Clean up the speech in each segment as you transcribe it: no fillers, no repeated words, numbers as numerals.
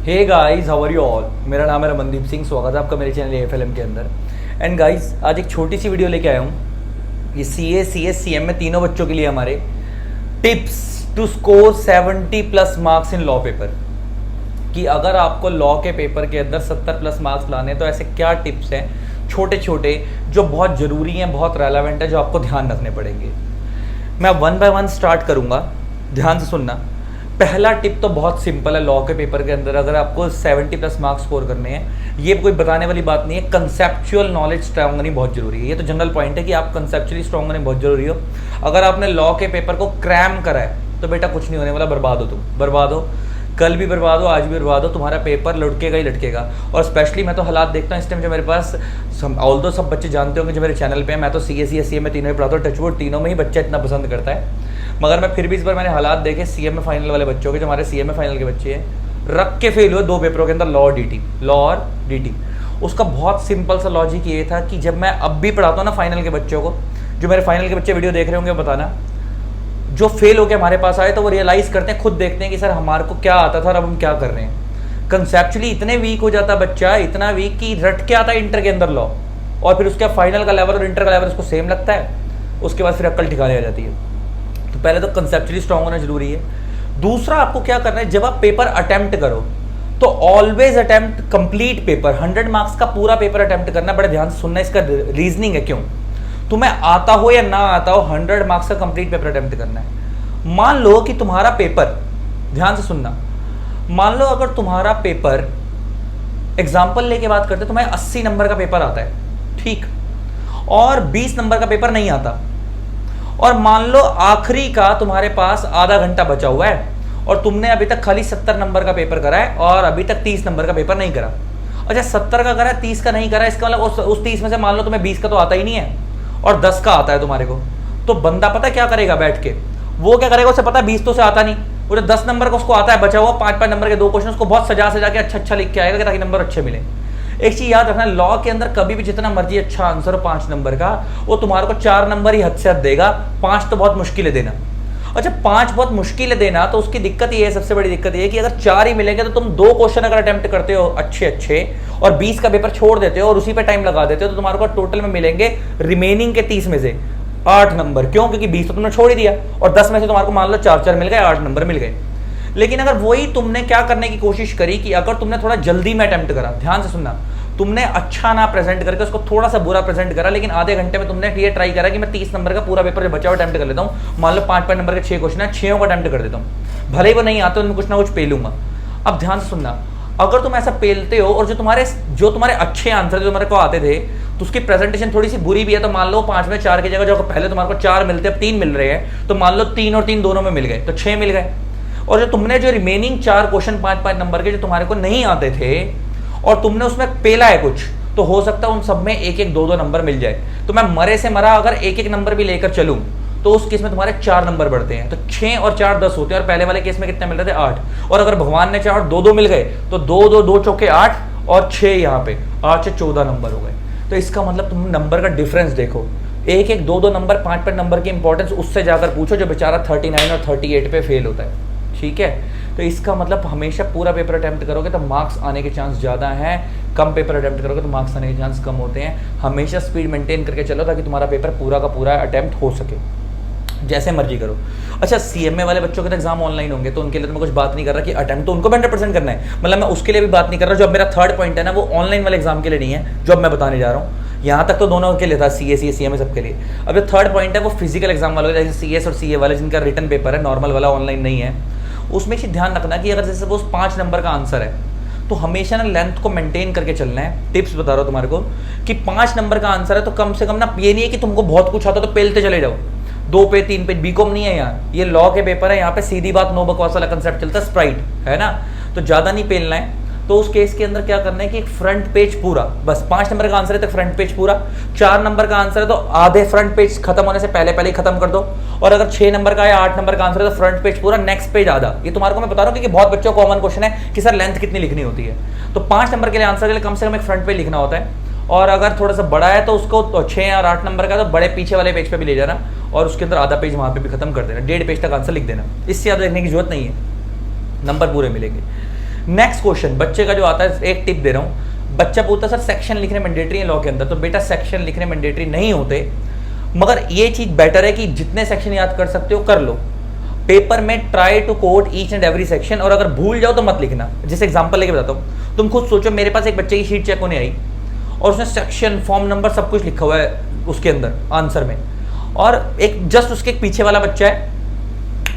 Hey guys, how are you all. मेरा नाम है रमनदीप सिंह। स्वागत है आपका मेरे चैनल एएफएलएम के अंदर। एंड गाइस, आज एक छोटी सी वीडियो लेके आया हूँ। ये सीए, सीएस, सीएम में तीनों बच्चों के लिए हमारे tips to score 70 plus marks in law paper. कि अगर आपको लॉ के पेपर के अंदर 70 प्लस मार्क्स लाने हैं तो ऐसे क्या टिप्स हैं छोटे छोटे जो बहुत ज़रूरी हैं, बहुत रेलेवेंट है, जो आपको ध्यान रखने पड़ेंगे। मैं वन बाय वन स्टार्ट करूँगा, ध्यान से सुनना। पहला टिप तो बहुत सिंपल है। लॉ के पेपर के अंदर अगर आपको 70 प्लस मार्क्स स्कोर करने हैं, ये कोई बताने वाली बात नहीं है। कंसेप्चुअल नॉलेज स्ट्रांग होनी बहुत जरूरी है। ये तो जनरल पॉइंट है कि आप कंसेप्चुअली स्ट्रांग होने बहुत जरूरी हो। अगर आपने लॉ के पेपर को क्रैम करा है तो बेटा कुछ नहीं होने वाला, बर्बाद हो तुम, बर्बाद हो। कल भी बर्बाद हो, आज भी बर्बाद हो, तुम्हारा पेपर लटकेगा ही लटकेगा। और स्पेशली मैं तो हालात देखता हूँ इस टाइम जो मेरे पास, ऑल्दो सब बच्चे जानते होंगे जो मेरे चैनल पे हैं, मैं तो सीए में तीनों ही पढ़ाता हूँ। टचवुड तीनों में ही बच्चा इतना पसंद करता है। मगर मैं फिर भी इस बार मैंने हालात देखे सीएम में फाइनल वाले बच्चों के, जो हमारे सीएम में फाइनल के बच्चे हैं, रख के फेल हुए दो पेपरों के अंदर, लॉ और डीटी। उसका बहुत सिंपल सा लॉजिक ये था कि जब मैं अब भी पढ़ाता हूँ ना फाइनल के बच्चों को, जो मेरे फाइनल के बच्चे वीडियो देख रहे होंगे बताना, जो फेल होकर हमारे पास आए तो वो रियलाइज करते हैं, खुद देखते हैं कि सर हमारे को क्या आता था और अब हम क्या कर रहे हैं। कंसेप्चुअली इतने वीक हो जाता बच्चा, इतना वीक कि रट के आता है इंटर के अंदर लॉ, और फिर उसका फाइनल का लेवल और इंटर का लेवल उसको सेम लगता है। उसके बाद फिर अक्ल ठिकाने आ जाती है। तो पहले तो कंसेप्चुअली स्ट्रांग होना जरूरी है। दूसरा, आपको क्या करना है, जब आप पेपर अटेम्प्ट करो तो always attempt complete paper. 100 marks का पूरा पेपर अटेम्प्ट करना। बड़े ध्यान से सुनना, इसका रीजनिंग है क्यों। तुम्हें आता हो या ना आता हो, 100 मार्क्स का कंप्लीट पेपर अटेम्प्ट करना है। मान लो कि तुम्हारा पेपर, ध्यान से सुनना, मान लो अगर तुम्हारा पेपर, एग्जाम्पल लेके बात करते, तुम्हें 80 नंबर का पेपर आता है, ठीक, और 20 नंबर का पेपर नहीं आता, और मान लो आखिरी का तुम्हारे पास आधा घंटा बचा हुआ है और तुमने अभी तक खाली 70 नंबर का पेपर करा है और अभी तक 30 नंबर का पेपर नहीं करा। अच्छा, 70 का करा है, 30 का नहीं करा, इसका मतलब उस 30 में से मान लो तुम्हें 20 का तो आता ही नहीं है और 10 का आता है तुम्हारे को। तो बंदा पता क्या करेगा बैठ के, वो क्या करेगा, उसे पता है 20 तो से आता नहीं, वो 10 नंबर का उसको आता है, बचा हुआ 5-5 नंबर के 2 क्वेश्चन उसको बहुत सजा के अच्छा लिख के आएगा ताकि नंबर अच्छे मिले। एक चीज याद रखना, लॉ के अंदर कभी भी जितना मर्जी अच्छा आंसर हो 5 नंबर का, वो तुम्हारे को 4 नंबर ही हद से हद देगा। 5 तो बहुत मुश्किल है देना। अच्छा, 5 बहुत मुश्किल है देना, तो उसकी दिक्कत ये है, सबसे बड़ी दिक्कत ये है कि अगर 4 ही मिलेंगे तो तुम 2 क्वेश्चन अगर अटेम्प्ट करते हो अच्छे और 20 का पेपर छोड़ देते हो और उसी पे टाइम लगा देते हो, तो तुम्हारे को टोटल में मिलेंगे रिमेनिंग के 30 में से 8 नंबर। क्यों? क्योंकि 20 तो तुमने छोड़ ही दिया और 10 में से तुम्हारे को मान लो 4 मिल गए, 8 नंबर मिल गए। लेकिन अगर वही तुमने क्या करने की कोशिश करी कि अगर तुमने थोड़ा जल्दी में अटेम्प्ट करा, ध्यान से सुनना, तुमने अच्छा ना प्रेजेंट करके उसको थोड़ा सा बुरा प्रेजेंट करा, लेकिन आधे घंटे में तुमने ये ट्राई करा कि मैं 30 नंबर का पूरा पेपर जो बचा हुआ अटेम्प्ट कर लेता हूँ। मान लो 5-5 नंबर के 6 क्वेश्चन है, 6 को अटेम्प्ट कर देता हूँ, भले ही वो नहीं आते उनमें कुछ ना कुछ पेलूंगा। अब ध्यान से सुनना, अगर तुम ऐसा पेलते हो और जो तुम्हारे अच्छे आंसर जो तुम्हारे को आते थे तो उसकी प्रेजेंटेशन थोड़ी सी बुरी भी है, तो मान लो 5 में 4 की जगह जो पहले तुम्हारे को 4 मिलते अब 3 मिल रहे हैं, तो मान लो 3 और 3 दोनों में मिल गए तो 6 मिल गए। और जो तुमने जो रिमेनिंग 4 क्वेश्चन 5-5 नंबर के जो तुम्हारे को नहीं आते थे और तुमने उसमें पेला है कुछ, तो हो सकता है उन सब में 1-1, 2-2 नंबर मिल जाए। तो मैं मरे से मरा अगर 1-1 नंबर भी लेकर चलूं तो उस केस में तुम्हारे 4 नंबर बढ़ते हैं, तो 6 और 4 10 होते हैं। और पहले वाले केस में कितने मिल रहे थे? 8। और अगर भगवान ने 4 और 2-2 मिल गए तो 2 चौके 8 और 6 यहाँ पे 8 से 14 नंबर हो गए। तो इसका मतलब तुम नंबर का डिफरेंस देखो, 1-1, 2-2 नंबर, 5-5 नंबर की इंपॉर्टेंस उससे जाकर पूछो जो बेचारा 39 और 38 पे फेल होता है, ठीक है। तो इसका मतलब हमेशा पूरा पेपर अटेम्प्ट करोगे तो मार्क्स आने के चांस ज़्यादा हैं, कम पेपर अटेम्प्ट करोगे तो मार्क्स आने के चांस कम होते हैं। हमेशा स्पीड मेंटेन करके चलो ताकि तुम्हारा पेपर पूरा का पूरा अटेम्प्ट हो सके, जैसे मर्जी करो। अच्छा, सीएमए वाले बच्चों के तो एग्जाम ऑनलाइन होंगे, तो उनके लिए तो मैं कुछ बात नहीं कर रहा कि अटेम्प्ट तो उनको 100% करना है, मतलब मैं उसके लिए भी बात नहीं कर रहा। जो अब मेरा थर्ड पॉइंट है ना, वो ऑनलाइन वाले एग्जाम के लिए नहीं है जो अब मैं बताने जा रहा हूँ। यहाँ तक तो दोनों के लिए था, सीएमए सबके लिए। अब जो थर्ड पॉइंट है वो फिजिकल एग्जाम वालों, जैसे सीएस और सीए वाले जिनका रिटन पेपर है, नॉर्मल वाला ऑनलाइन नहीं है, उसमें एक ध्यान रखना कि अगर जैसे वो 5 नंबर का आंसर है तो हमेशा ना लेंथ को मेंटेन करके चलना है। टिप्स बता रहा हूँ तुम्हारे को कि 5 नंबर का आंसर है तो कम से कम ना, ये नहीं है कि तुमको बहुत कुछ आता तो पेलते चले जाओ, 2 पेज 3 पेज। बीकॉम नहीं है यहाँ, ये लॉ के पेपर है, यहाँ पे सीधी बात नो बकवास वाला कंसेप्ट चलता है, स्प्राइट है ना, तो ज्यादा नहीं पेलना है। तो उस केस के अंदर क्या करना है कि एक फ्रंट पेज पूरा, बस 5 नंबर का आंसर है तो फ्रंट पेज पूरा, 4 नंबर का आंसर है तो आधे फ्रंट पेज खत्म होने से पहले ही खत्म कर दो, और अगर 6 नंबर का या 8 नंबर का आंसर है तो फ्रंट पेज पूरा, नेक्स्ट पेज आधा। ये तुम्हारे को मैं बता रहा हूँ क्योंकि बहुत बच्चों को कॉमन क्वेश्चन है कि सर लेंथ कितनी लिखनी होती है। तो 5 नंबर के लिए आंसर के लिए कम से कम एक फ्रंट पेज लिखना होता है, और अगर थोड़ा सा बड़ा है तो उसको 6 और 8 नंबर का तो बड़े पीछे वाले पेज पे भी ले जाना और उसके अंदर आधा पेज वहाँ पे भी खत्म कर देना, 1.5 पेज तक आंसर लिख देना। इससे ज़्यादा लिखने की जरूरत नहीं है, नंबर पूरे मिलेंगे। नेक्स्ट क्वेश्चन बच्चे का जो आता है, एक टिप दे रहा हूं, बच्चा बोलता है सर सेक्शन लिखने मैंडेटरी है लॉ के अंदर, तो बेटा सेक्शन लिखने मैंडेटरी नहीं होते, मगर ये चीज बेटर है कि जितने सेक्शन याद कर सकते हो कर लो। पेपर में try to quote each and every section, और अगर भूल जाओ तो मत लिखना। जैसे एग्जांपल लेके बताता हूं, तुम खुद सोचो, मेरे पास एक बच्चे की शीट चेक होने आई और उसने सेक्शन, फॉर्म नंबर सब कुछ लिखा हुआ है उसके अंदर आंसर में, और एक जस्ट उसके पीछे वाला बच्चा है,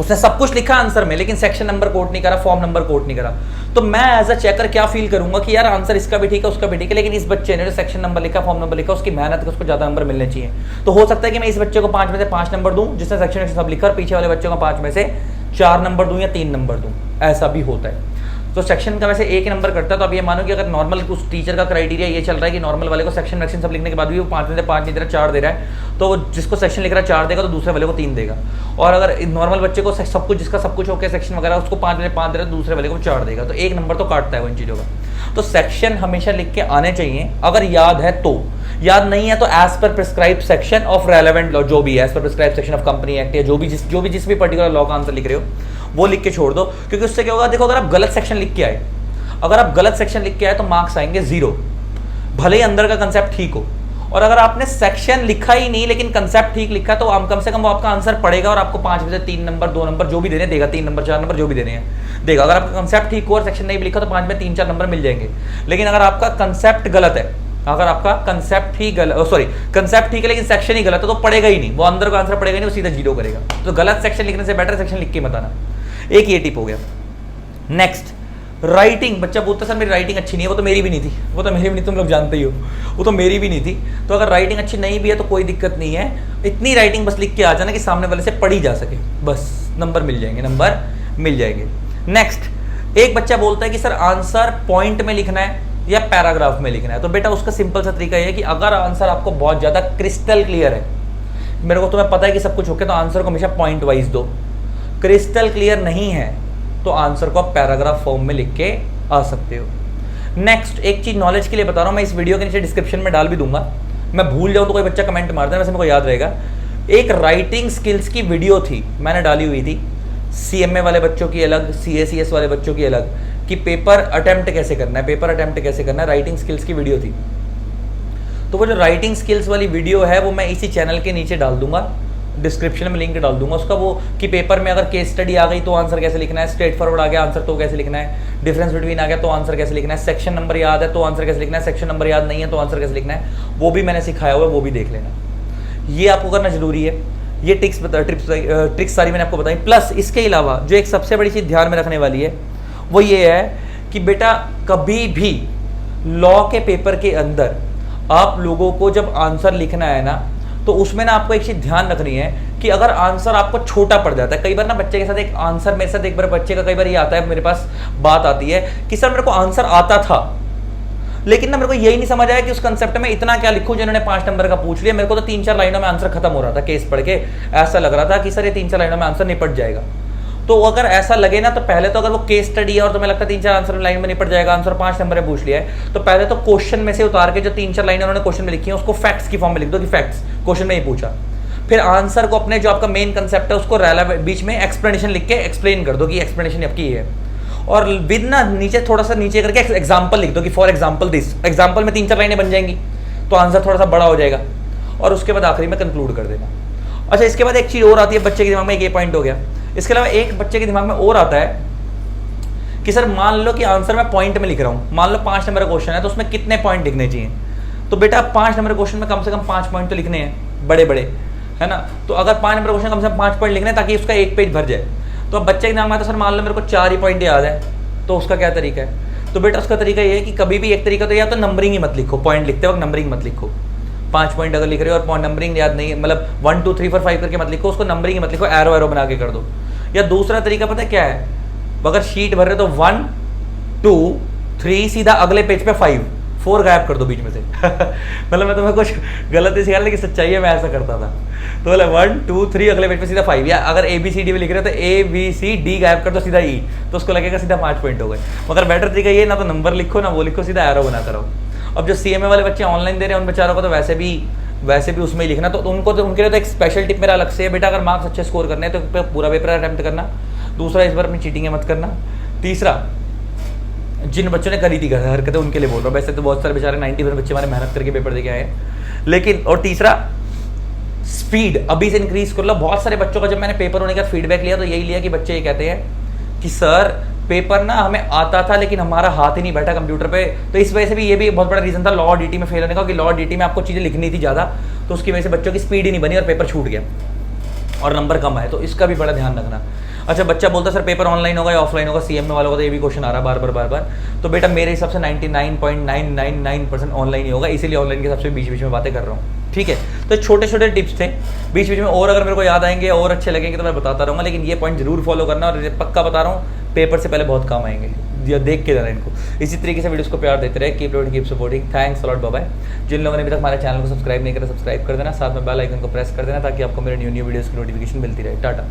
उसने सब कुछ लिखा आंसर में लेकिन सेक्शन नंबर कोट नहीं करा, फॉर्म नंबर कोट नहीं करा। तो मैं एज अ चेकर क्या फील करूंगा कि यार आंसर इसका भी ठीक है उसका भी ठीक है, लेकिन इस बच्चे ने जो सेक्शन नंबर लिखा, फॉर्म नंबर लिखा, उसकी मेहनत है, उसको ज्यादा नंबर मिलने चाहिए। तो हो सकता है कि मैं इस बच्चे को 5 में से 5 नंबर दूं जिसने सेक्शन सब लिखा, और पीछे वाले बच्चे को 5 में से 4 नंबर दूं या 3 नंबर दूं, ऐसा भी होता है। तो सेक्शन का वैसे 1 नंबर करता है, तो अब ये मानो कि अगर नॉर्मल उस टीचर का क्राइटेरिया ये चल रहा है कि नॉर्मल वाले को सेक्शन वैक्शन सब लिखने के बाद भी वो 5 में से 5 नहीं दे रहा, 4 दे रहा है, तो वो जिसको सेक्शन लिख रहा है 4 देगा, तो दूसरे वाले को 3 देगा। और अगर नॉर्मल बच्चे को सब कुछ, जिसका सब कुछ होकर सेक्शन वगैरह, उसको 5 में से 5 दे रहा है, दूसरे वाले को 4 देगा, तो 1 नंबर तो काटता है वो इन चीज़ों का। तो सेक्शन हमेशा लिख के आने चाहिए, अगर याद है तो, याद नहीं है तो as per prescribe section of relevant law, जो भी है as per prescribe section of company act, या जो भी जिस भी पर्टिकुलर लॉ का आंसर लिख रहे हो वो लिख के छोड़ दो। क्योंकि उससे क्या होगा, देखो अगर आप गलत सेक्शन लिख के आए, अगर आप गलत सेक्शन लिख के आए तो मार्क्स आएंगे 0, भले ही अंदर का कंसेप्ट ठीक हो। और अगर आपने सेक्शन लिखा ही नहीं लेकिन कंसेप्ट ठीक लिखा, तो कम से कम वो आपका आंसर पड़ेगा और आपको 5 में से 3 नंबर, 2 नंबर जो भी देने देगा, 3 नंबर 4 नंबर जो भी देने हैं देगा। अगर आपका कंसेप्ट ठीक हो और सेक्शन नहीं भी लिखा तो 5 में 3-4 नंबर मिल जाएंगे। लेकिन अगर आपका कंसेप्ट गलत है, अगर आपका कंसेप्ट ही गलत, सॉरी कंसेप्ट ठीक है लेकिन सेक्शन ही गलत है, तो पड़ेगा ही नहीं, वो अंदर का आंसर पड़ेगा नहीं, वो सीधा 0 करेगा। तो गलत सेक्शन लिखने से बेटर सेक्शन लिख के मत आना। एक ये टिप हो गया। Next, writing. बच्चा बोलता सर मेरी राइटिंग अच्छी नहीं है, वो तो मेरी भी नहीं थी, वो तो मेरी भी नहीं, तुम लोग जानते ही हो, वो तो मेरी भी नहीं थी। तो अगर राइटिंग अच्छी नहीं भी है तो कोई दिक्कत नहीं है, इतनी राइटिंग बस लिख के आ जाना कि सामने वाले से पढ़ी जा सके, बस नंबर मिल जाएंगे, नंबर मिल जाएंगे। नेक्स्ट, एक बच्चा बोलता है कि सर आंसर पॉइंट में लिखना है या पैराग्राफ में लिखना है। तो बेटा उसका सिंपल सा तरीका ये है कि अगर आंसर आपको बहुत ज़्यादा क्रिस्टल क्लियर है, मेरे को तुम्हें पता है कि सब कुछ ओके, तो आंसर को हमेशा पॉइंट वाइज दो। क्रिस्टल क्लियर नहीं है तो आंसर को आप पैराग्राफ फॉर्म में लिख के आ सकते हो। नेक्स्ट, एक चीज नॉलेज के लिए बता रहा हूँ, मैं इस वीडियो के नीचे डिस्क्रिप्शन में डाल भी दूंगा, मैं भूल जाऊँ तो कोई बच्चा कमेंट मार देना, वैसे मेरे को याद रहेगा। एक राइटिंग स्किल्स की वीडियो थी, मैंने डाली हुई थी, CMA वाले बच्चों की अलग, CACS वाले बच्चों की अलग, कि पेपर अटेम्प्ट कैसे करना है, पेपर अटेम्प्ट कैसे करना है, राइटिंग स्किल्स की वीडियो थी। तो वो जो राइटिंग स्किल्स वाली वीडियो है वो मैं इसी चैनल के नीचे डाल दूंगा, डिस्क्रिप्शन में लिंक डाल दूंगा उसका। वो कि पेपर में अगर केस स्टडी आ गई तो आंसर कैसे लिखना है, स्ट्रेट फॉरवर्ड आ गया आंसर तो कैसे लिखना है, डिफरेंस बिटवीन आ गया तो आंसर कैसे लिखना है, सेक्शन नंबर याद है तो आंसर कैसे लिखना है, सेक्शन नंबर याद नहीं है तो आंसर कैसे लिखना है, वो भी मैंने सिखाया हुआ है, वो भी देख लेना। ये आपको करना जरूरी है। ये ट्रिक्स सारी मैंने आपको बताई। प्लस इसके अलावा जो एक सबसे बड़ी चीज़ ध्यान में रखने वाली है वो ये है कि बेटा कभी भी लॉ के पेपर के अंदर आप लोगों को जब आंसर लिखना है ना, तो उसमें ना आपको एक चीज ध्यान रखनी है कि अगर आंसर आपको छोटा पड़ जाता है, कई बार ना बच्चे के साथ एक आंसर, मेरे साथ एक बार बच्चे का कई बार ये आता है, मेरे पास बात आती है कि सर मेरे को आंसर आता था लेकिन ना मेरे को यही नहीं समझ आया कि उस कंसेप्ट में इतना क्या लिखूं, जिन्होंने 5 नंबर का पूछ लिया, मेरे को तो 3-4 लाइनों में आंसर खत्म हो रहा था, केस पढ़ के ऐसा लग रहा था कि सर ये 3-4 लाइनों में आंसर निपट जाएगा। तो अगर ऐसा लगे ना, तो पहले तो अगर वो केस स्टडी है और तुम्हें लगता है 3-4 आंसर लाइन में निपट जाएगा, आंसर 5 नंबर में पूछ लिया है, तो पहले तो क्वेश्चन में से उतार के जो 3-4 लाइनें उन्होंने क्वेश्चन में लिखी है उसको फैक्ट्स की फॉर्म में लिख दो कि फैक्ट्स क्वेश्चन में ही पूछा। फिर आंसर को अपने जो आपका मेन कंसेप्ट है उसको बीच में एक्सप्लेनेशन लिख के एक्सप्लेन कर दो कि एक्सप्लेनेशन आपकी है, और विद ना नीचे थोड़ा सा नीचे करके एग्जाम्पल लिख दो कि फॉर एग्जाम्पल दिस, एग्जाम्पल में 3-4 लाइनें बन जाएंगी तो आंसर थोड़ा सा बड़ा हो जाएगा, और उसके बाद आखिरी में कंक्लूड कर देना। अच्छा, इसके बाद एक चीज और आती है बच्चे के दिमाग में, एक ये पॉइंट हो गया। इसके अलावा एक बच्चे के दिमाग में और आता है कि सर मान लो कि आंसर मैं पॉइंट में लिख रहा हूँ, मान लो 5 नंबर का क्वेश्चन है तो उसमें कितने पॉइंट लिखने चाहिए। तो बेटा 5 नंबर क्वेश्चन में कम से कम 5 पॉइंट तो लिखने हैं, बड़े बड़े, है ना। तो अगर 5 नंबर क्वेश्चन कम से कम 5 पॉइंट लिखने ताकि उसका एक पेज भर जाए। तो अब बच्चे के दिमाग में आता है सर मान लो मेरे को 4 ही पॉइंट याद है, तो उसका क्या तरीका है। तो बेटा उसका तरीका ये है कि कभी भी एक तरीका तो या तो नंबरिंग ही मत लिखो, पॉइंट लिखते वक्त नंबरिंग मत लिखो। 5 पॉइंट अगर लिख रहे हो और नंबरिंग याद नहीं है, मतलब 1 2 3 4 5 करके मत लिखो, उसको नंबरिंग मत लिखो, एरो एरो बना के कर दो। या दूसरा तरीका पता है क्या है, अगर शीट भर रहे तो 1 2 3 सीधा अगले पेज पे 4 गायब कर दो बीच में से मतलब मैं तुम्हें कुछ गलत ही सिखा, लेकिन सच्चाई है, मैं ऐसा करता था। तो बोले 1 2 3 अगले पेज पे सीधा 5, या अगर ABCD में लिख रहे हो तो ABCD गायब कर दो सीधा E, तो उसको लगेगा सीधा 5 पॉइंट हो गए। मगर बेटर तरीका ये, ना तो नंबर लिखो ना वो लिखो, सीधा एरो बनाता रहो। अब जो CMA वाले बच्चे ऑनलाइन दे रहे हैं उन बेचारों को तो वैसे भी उसमें ही लिखना, तो उनको तो उनके लिए तो एक स्पेशल टिप मेरा अलग से है, बेटा अगर मार्क्स अच्छे स्कोर करने हैं तो पूरा पेपर अटेम्प्ट करना। दूसरा, इस बार अपनी चीटिंग मत करना। तीसरा, जिन बच्चों ने करी थी हरकतें उनके लिए बोल रहा हूँ। वैसे तो बहुत सारे बेचारे 90% बच्चे हमारे मेहनत करके पेपर देके आए हैं, लेकिन और तीसरा स्पीड अभी से इंक्रीज कर लो। बहुत सारे बच्चों का जब मैंने पेपर होने का फीडबैक लिया तो यही लिया कि बच्चे ये कहते हैं कि सर पेपर ना हमें आता था लेकिन हमारा हाथ ही नहीं बैठा कंप्यूटर पे। तो इस वजह से भी ये भी बहुत बड़ा रीजन था लॉ और डीटी में फेल होने का, कि लॉ और डीटी में आपको चीजें लिखनी थी ज्यादा, तो उसकी वजह से बच्चों की स्पीड ही नहीं बनी और पेपर छूट गया और नंबर कम आए। तो इसका भी बड़ा ध्यान रखना। अच्छा, बच्चा बोलता सर पेपर ऑनलाइन होगा या ऑफलाइन होगा, सीएमए वालों का तो ये भी क्वेश्चन आ रहा है बार बार। तो बेटा मेरे हिसाब से 99.999% ऑनलाइन ही होगा, इसीलिए ऑनलाइन के हिसाब से बीच बीच में बातें कर रहा हूँ, ठीक है। तो छोटे छोटे टिप्स थे, बीच बीच में और अगर मेरे को याद आएंगे और अच्छे लगेंगे तो मैं बताता रहूँगा, लेकिन ये पॉइंट जरूर फॉलो करना, और पक्का बता रहा हूँ पेपर से पहले बहुत काम आएंगे, या देख के जाना इनको। इसी तरीके से वीडियोस को प्यार देते रहे, keep lot keep supporting, thanks a lot, bye bye. जिन लोगों ने अभी तक हमारे चैनल को सब्सक्राइब नहीं करा, सब्सक्राइब कर देना, साथ में बेल आइकन को प्रेस कर देना ताकि आपको मेरे न्यू वीडियोस की नोटिफिकेशन मिलती रहे। टाटा।